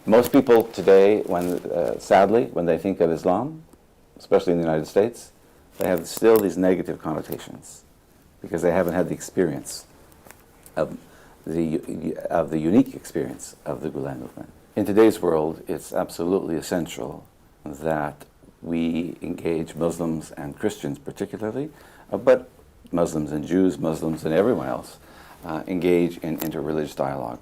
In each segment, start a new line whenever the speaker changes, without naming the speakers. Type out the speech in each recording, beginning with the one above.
Most people today, sadly, when they think of Islam, especially in the United States, they have still these negative connotations because they haven't had the experience of the unique experience of the Gulen movement. In today's world, it's absolutely essential that we engage Muslims and Christians particularly, but Muslims and Jews, Muslims and everyone else, engage in interreligious dialogue.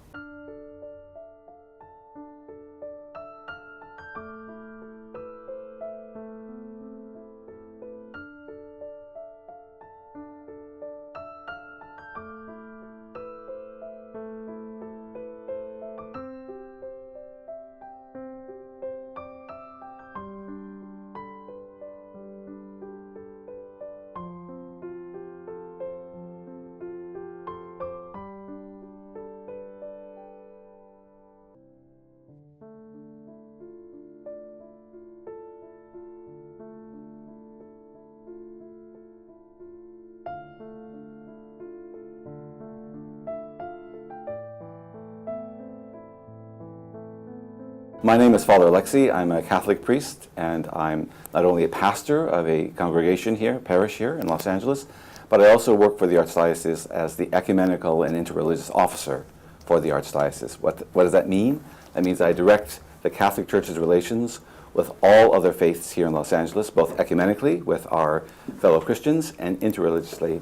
My name is Father Alexei. I'm a Catholic priest, and I'm not only a pastor of a congregation here, parish here in Los Angeles, but I also work for the Archdiocese as the ecumenical and interreligious officer for the Archdiocese. What does that mean? That means I direct the Catholic Church's relations with all other faiths here in Los Angeles, both ecumenically with our fellow Christians and interreligiously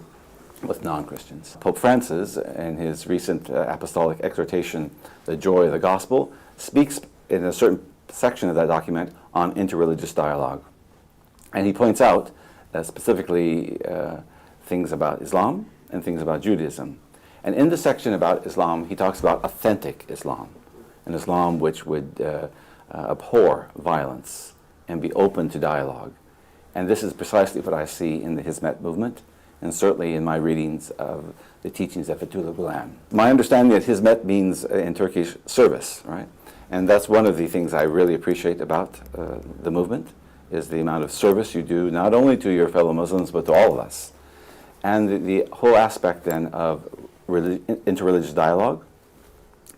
with non-Christians. Pope Francis, in his recent apostolic exhortation, The Joy of the Gospel, speaks in a certain section of that document on interreligious dialogue. And he points out specifically things about Islam and things about Judaism. And in the section about Islam, he talks about authentic Islam, an Islam which would abhor violence and be open to dialogue. And this is precisely what I see in the Hizmet movement, and certainly in my readings of the teachings of Fethullah Gülen. My understanding that Hizmet means in Turkish service, right? And that's one of the things I really appreciate about the movement, is the amount of service you do, not only to your fellow Muslims, but to all of us. And the whole aspect then of interreligious dialogue,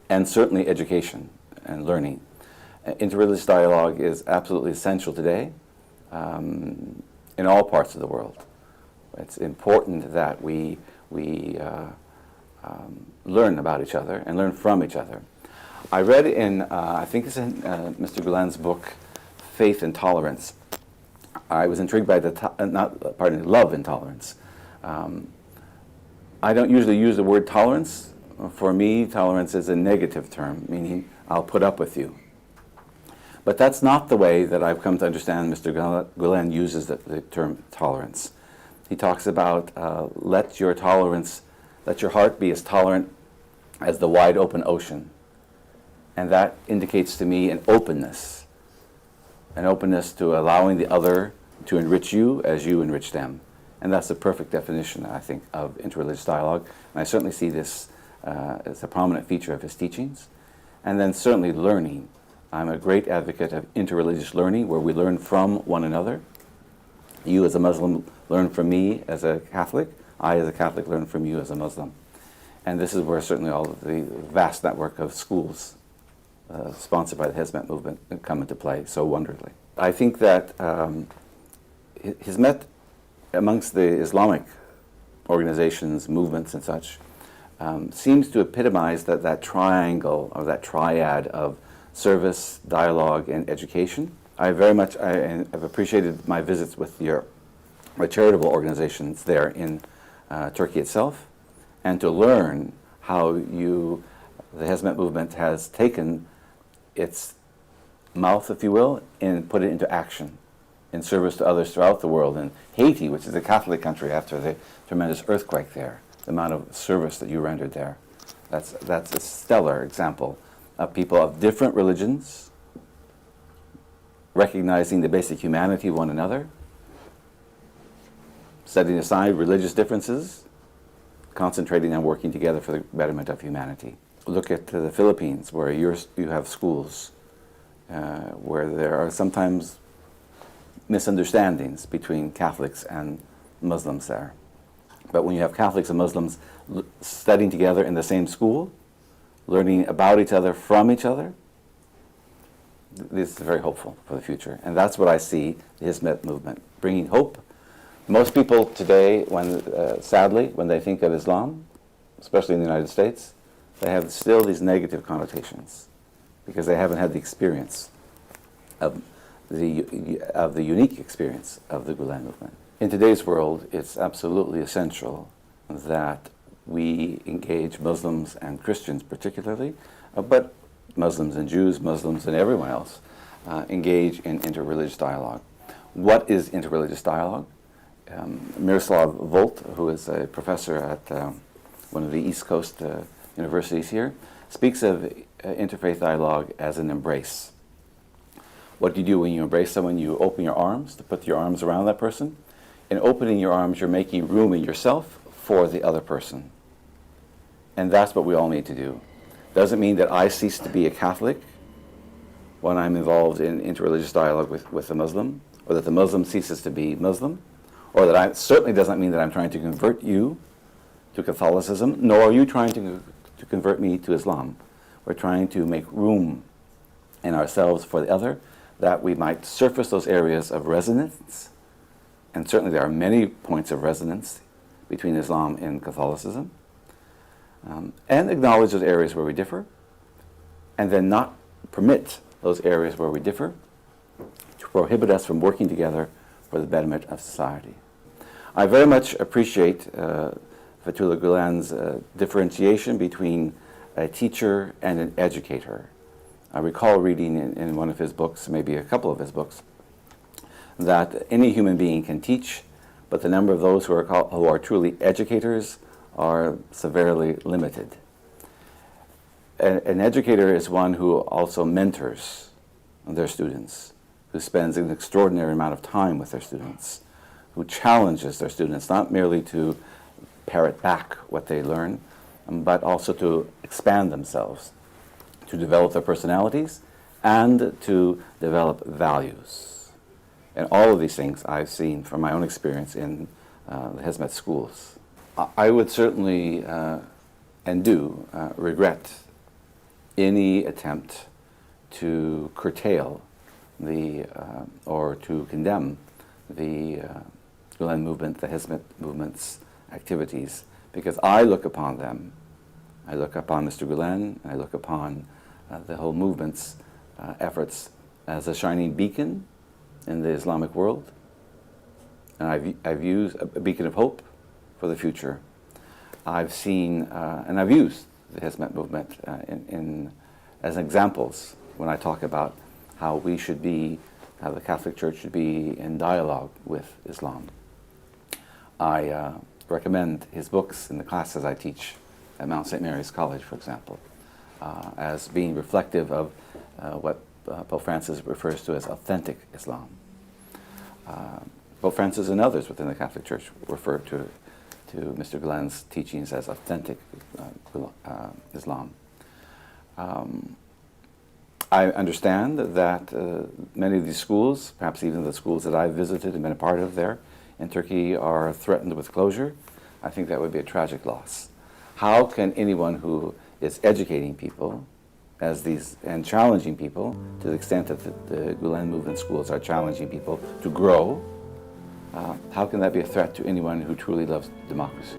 and certainly education and learning. Interreligious dialogue is absolutely essential today in all parts of the world. It's important that we learn about each other and learn from each other. I read in, I think it's in Mr. Gulen's book, Faith and Tolerance. I was intrigued by the love and tolerance. I don't usually use the word tolerance. For me, tolerance is a negative term, meaning I'll put up with you. But that's not the way that I've come to understand Mr. Gulen uses the term tolerance. He talks about let your heart be as tolerant as the wide open ocean. And that indicates to me an openness to allowing the other to enrich you as you enrich them. And that's the perfect definition, I think, of interreligious dialogue. And I certainly see this as a prominent feature of his teachings. And then certainly learning. I'm a great advocate of interreligious learning, where we learn from one another. You as a Muslim learn from me as a Catholic. I as a Catholic learn from you as a Muslim. And this is where certainly all of the vast network of schools sponsored by the Hizmet movement come into play so wonderfully. I think that Hizmet, amongst the Islamic organizations, movements and such, seems to epitomize that triangle, or that triad of service, dialogue, and education. I have appreciated my visits with your charitable organizations there in Turkey itself, and to learn how the Hizmet movement has taken its mouth, if you will, and put it into action in service to others throughout the world. In Haiti, which is a Catholic country after the tremendous earthquake there, the amount of service that you rendered there, that's a stellar example of people of different religions recognizing the basic humanity of one another, setting aside religious differences, concentrating on working together for the betterment of humanity. Look at the Philippines, where you have schools where there are sometimes misunderstandings between Catholics and Muslims there. But when you have Catholics and Muslims studying together in the same school, learning about each other from each other, this is very hopeful for the future. And that's what I see the Hizmet movement, bringing hope. Most people today, sadly, when they think of Islam, especially in the United States, they have still these negative connotations because they haven't had the experience of the unique experience of the Gulen movement. In today's world, it's absolutely essential that we engage Muslims and Christians particularly, but Muslims and Jews, Muslims and everyone else, engage in interreligious dialogue. What is interreligious dialogue? Miroslav Volf, who is a professor at one of the East Coast universities here, speaks of interfaith dialogue as an embrace. What do you do when you embrace someone? You open your arms to put your arms around that person. In opening your arms, you're making room in yourself for the other person. And that's what we all need to do. Doesn't mean that I cease to be a Catholic when I'm involved in interreligious dialogue with a Muslim, or that the Muslim ceases to be Muslim, or that certainly doesn't mean that I'm trying to convert you to Catholicism, nor are you trying to convert me to Islam. We're trying to make room in ourselves for the other, that we might surface those areas of resonance, and certainly there are many points of resonance between Islam and Catholicism, and acknowledge those areas where we differ, and then not permit those areas where we differ to prohibit us from working together for the betterment of society. I very much appreciate Fethullah Gülen's differentiation between a teacher and an educator. I recall reading in one of his books, maybe a couple of his books, that any human being can teach, but the number of those who are truly educators are severely limited. An educator is one who also mentors their students, who spends an extraordinary amount of time with their students, who challenges their students not merely to parrot back what they learn, but also to expand themselves, to develop their personalities, and to develop values. And all of these things I've seen from my own experience in the Hizmet schools. I would certainly, and do, regret any attempt to curtail or to condemn the Gulen movement, the Hizmet movement's activities, because I look upon them, I look upon Mr. Gulen, I look upon the whole movement's efforts as a shining beacon in the Islamic world, and I've used a beacon of hope for the future. I've seen, and I've used the Hizmet movement as examples when I talk about how we should be, how the Catholic Church should be in dialogue with Islam. I recommend his books in the classes I teach at Mount St. Mary's College, for example, as being reflective of what Pope Francis refers to as authentic Islam. Pope Francis and others within the Catholic Church refer to Mr. Gulen's teachings as authentic Islam. I understand that many of these schools, perhaps even the schools that I've visited and been a part of there in Turkey, are threatened with closure. I think that would be a tragic loss. How can anyone who is educating people and challenging people, to the extent that the Gulen movement schools are challenging people to grow, how can that be a threat to anyone who truly loves democracy?